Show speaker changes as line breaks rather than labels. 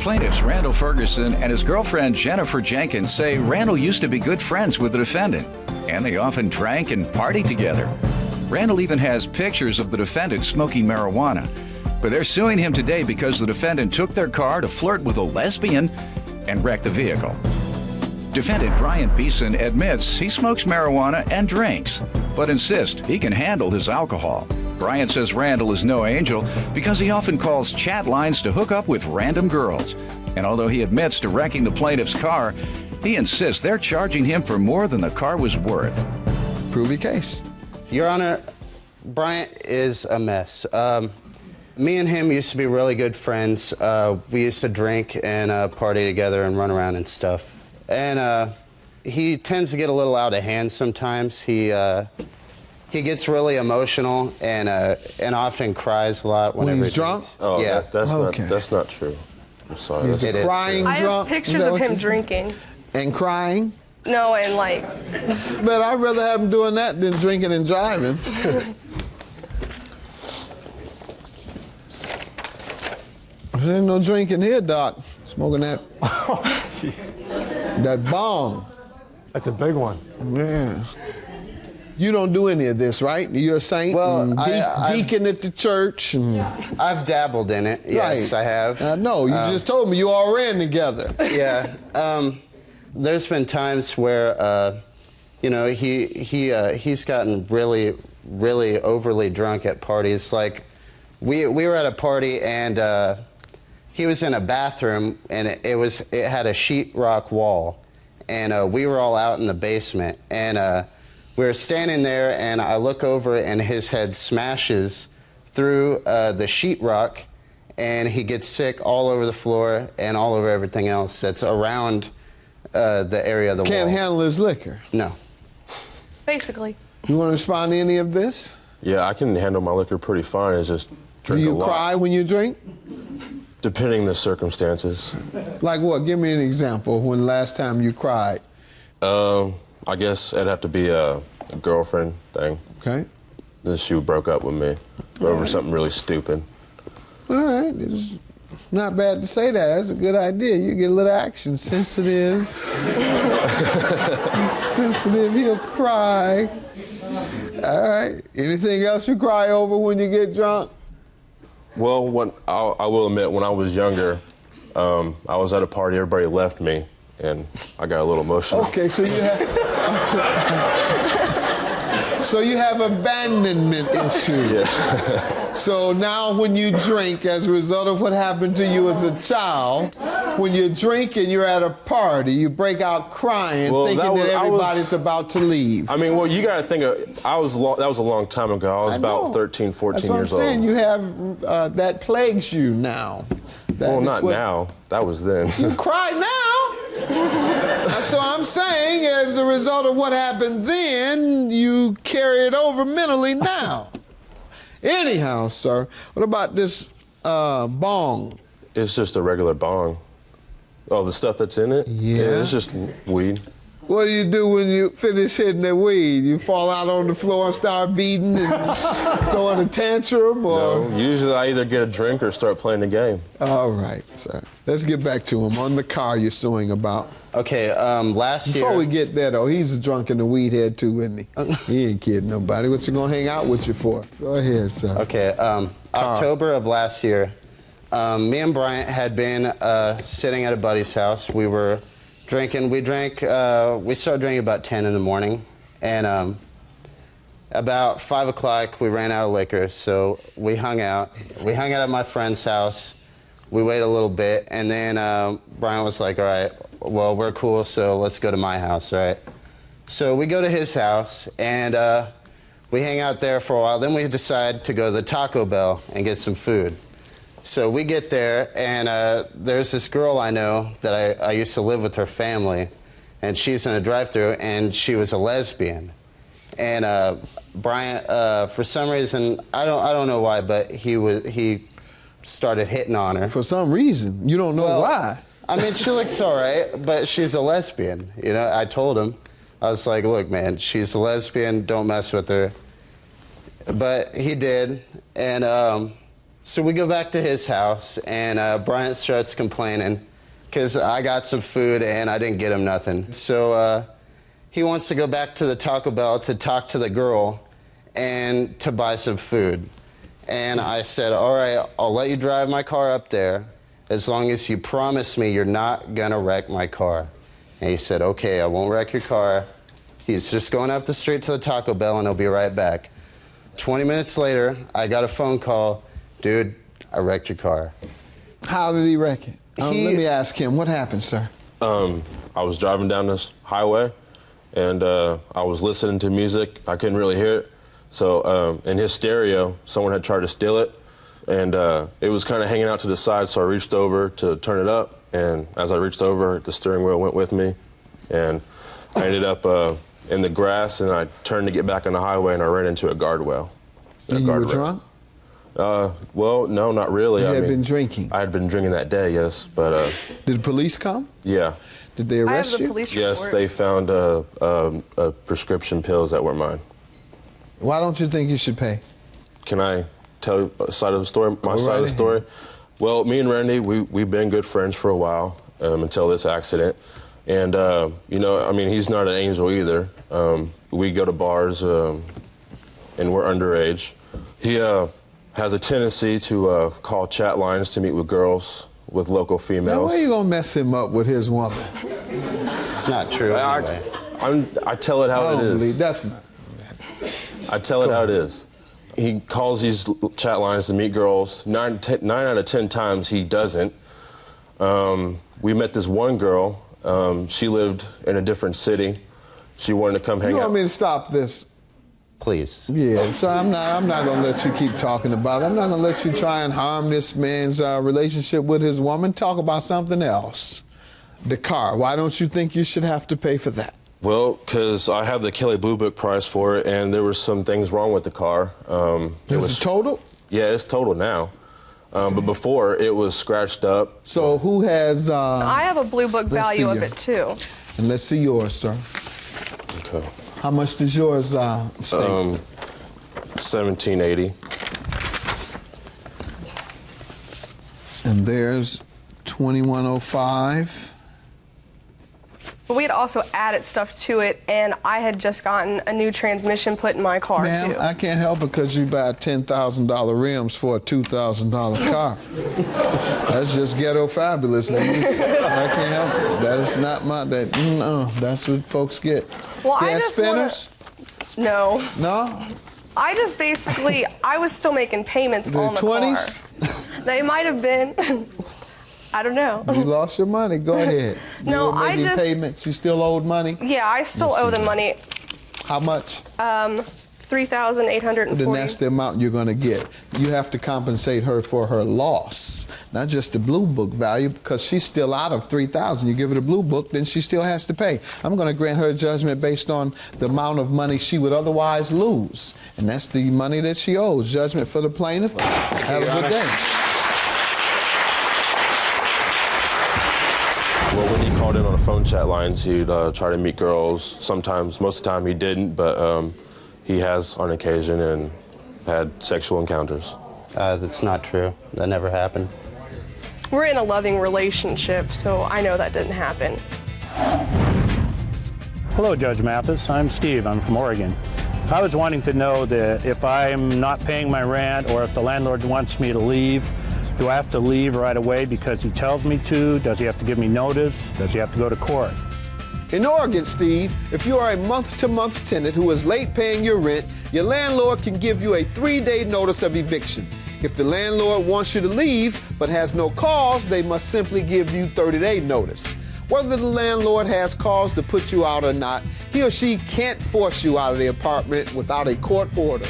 Plaintiffs Randall Ferguson and his girlfriend Jennifer Jenkins say Randall used to be good friends with the defendant, and they often drank and partied together. Randall even has pictures of the defendant smoking marijuana, but they're suing him today because the defendant took their car to flirt with a lesbian and wrecked the vehicle. Defendant Brian Beeson admits he smokes marijuana and drinks, but insists he can handle his alcohol. Brian says Randall is no angel because he often calls chat lines to hook up with random girls. And although he admits to wrecking the plaintiff's car, he insists they're charging him for more than the car was worth.
Prove your case.
Your Honor, Bryant is a mess. Me and him used to be really good friends. We used to drink and party together and run around and stuff. And he tends to get a little out of hand sometimes. He gets really emotional and often cries a lot whenever
when he's drunk.
Oh,
yeah,
that's not true. I'm sorry.
Is it crying
I
drunk?
have pictures of him drinking.
And crying?
No, and like.
But I'd rather have him doing that than drinking and driving. There ain't no drinking here, Doc. Smoking that.
Oh, jeez.
That bong.
That's a big one.
Yeah. You don't do any of this, right? You're a saint,
Well,
and deacon at the church. And...
I've dabbled in it. Yes,
right.
I have.
I know. You just told me you all ran together.
Yeah. There's been times where, you know, he's gotten really, really overly drunk at parties. Like, we were at a party and he was in a bathroom and it had a sheetrock wall, and we were all out in the basement, and we were standing there, and I look over and his head smashes through the sheetrock, and he gets sick all over the floor and all over everything else that's around the area of the wall.
Can't handle his liquor.
No.
Basically.
You want to respond to any of this?
Yeah, I can handle my liquor pretty fine. It's just drink a lot.
Do you cry when you drink?
Depending the circumstances.
Like what? Give me an example of when last time you cried.
I guess it'd have to be a girlfriend thing.
Okay.
Then she broke up with me over something really stupid.
All right. It's not bad to say that. That's a good idea. You get a little action. Sensitive. He's sensitive. He'll cry. All right. Anything else you cry over when you get drunk?
Well, I will admit, when I was younger, I was at a party, everybody left me, and I got a little emotional.
Okay, so you have abandonment issues.
Yeah.
So now when you drink, as a result of what happened to you as a child, when you're drinking, you're at a party, you break out crying, thinking that everybody's about to leave.
I mean, well, you got to think that was a long time ago. I was about 13, 14
That's what
years
I'm saying.
old.
You have, that plagues you now.
Well, not now. That was then.
You cry now? So I'm saying, as a result of what happened then, you carry it over mentally now. Anyhow, sir, what about this bong?
It's just a regular bong. Oh, the stuff that's in it?
Yeah.
It's just weed.
What do you do when you finish hitting that weed? You fall out on the floor and start beating and throwing a tantrum, or?
No, usually I either get a drink or start playing the game.
All right, sir. Let's get back to him on the car you're suing about.
Okay, last year...
Before we get there, though, he's a drunk and a weed head, too, isn't he? He ain't kidding nobody. What you gonna hang out with you for? Go ahead, sir.
Okay, October of last year, me and Bryant had been sitting at a buddy's house. We were drinking. We started drinking about 10 in the morning, and about 5 o'clock, we ran out of liquor, so we hung out. We hung out at my friend's house. We waited a little bit, and then Bryant was like, all right, well, we're cool, so let's go to my house, right? So we go to his house, and we hang out there for a while. Then we decide to go to the Taco Bell and get some food. So we get there, and there's this girl I know that I used to live with her family, and she's in a drive-thru, and she was a lesbian. And Bryant, for some reason, I don't know why, but he started hitting on her.
For some reason, you don't know why.
I mean, she looks all right, but she's a lesbian. You know, I told him, I was like, look, man, she's a lesbian, don't mess with her. But he did, and So we go back to his house, and Bryant starts complaining because I got some food and I didn't get him nothing. So he wants to go back to the Taco Bell to talk to the girl and to buy some food. And I said, all right, I'll let you drive my car up there as long as you promise me you're not gonna wreck my car. And he said, okay, I won't wreck your car. He's just going up the street to the Taco Bell and he'll be right back. 20 minutes later, I got a phone call. Dude, I wrecked your car.
How did he wreck it? Let me ask him, what happened, sir?
I was driving down this highway, and I was listening to music. I couldn't really hear it. So in his stereo, someone had tried to steal it, and it was kind of hanging out to the side, so I reached over to turn it up, and as I reached over, the steering wheel went with me, and I ended up in the grass, and I turned to get back on the highway, and I ran into a guardrail.
And you were drunk?
Well, no, not really.
You had been drinking?
I had been drinking that day, yes, but...
Did the police come?
Yeah.
Did they arrest
I have the
you?
police report.
Yes, they found prescription pills that were mine.
Why don't you think you should pay?
Can I tell you a side of the story? My
Go
side
right
of the story?
ahead.
Well, me and Randy, we've been good friends for a while until this accident. And, you know, I mean, he's not an angel either. We go to bars and we're underage. He has a tendency to call chat lines to meet with girls, with local
Now,
females.
why are you gonna mess him up with his woman?
It's not true anyway.
I tell it how
I
it
don't
is.
believe that's not.
I tell it how it is. He calls these chat lines to meet girls. 9 out of 10 times he doesn't. We met this one girl. She lived in a different city. She wanted to come hang
You
out.
want me to stop this?
Please.
Yeah, so I'm not gonna let you keep talking about it. I'm not gonna let you try and harm this man's relationship with his woman. Talk about something else. The car. Why don't you think you should have to pay for that?
Well, because I have the Kelly Blue Book price for it, and there were some things wrong with the car.
Is it total?
Yeah, it's total now. But before, it was scratched up.
So who has?
I have a blue book
let's
value
see
of
your-
it too.
And let's see yours, sir.
Okay.
How much does yours state?
1780.
And there's 2105.
But we had also added stuff to it, and I had just gotten a new transmission put in my car
Ma'am,
too.
I can't help it because you buy $10,000 rims for a $2,000 car. That's just ghetto fabulous, lady. I can't help it. That is not my, that's what folks get.
Well,
You
I
had
just
spinners?
No.
No?
I just basically, I was still making payments
The
on the
20s?
car. They might have been. I don't know.
You lost your money. Go ahead.
No,
You were
I
making
just-
payments. You still owed money?
Yeah, I still
Let's
owe
see.
them money.
How much?
$3,840.
Then that's the amount you're going to get. You have to compensate her for her loss, not just the blue book value, because she's still out of $3,000. You give her the blue book, then she still has to pay. I'm going to grant her a judgment based on the amount of money she would otherwise lose, and that's the money that she owes. Judgment for the plaintiff. Have a good day.
Well, when he called in on the phone chat lines, he'd try to meet girls. Sometimes, most of the time he didn't, but he has on occasion and had sexual encounters.
That's not true. That never happened.
We're in a loving relationship, so I know that didn't happen.
Hello, Judge Mathis. I'm Steve. I'm from Oregon. I was wanting to know that if I'm not paying my rent or if the landlord wants me to leave, do I have to leave right away because he tells me to? Does he have to give me notice? Does he have to go to court?
In Oregon, Steve, if you are a month-to-month tenant who is late paying your rent, your landlord can give you a 3-day notice of eviction. If the landlord wants you to leave but has no cause, they must simply give you 30-day notice. Whether the landlord has cause to put you out or not, he or she can't force you out of the apartment without a court order.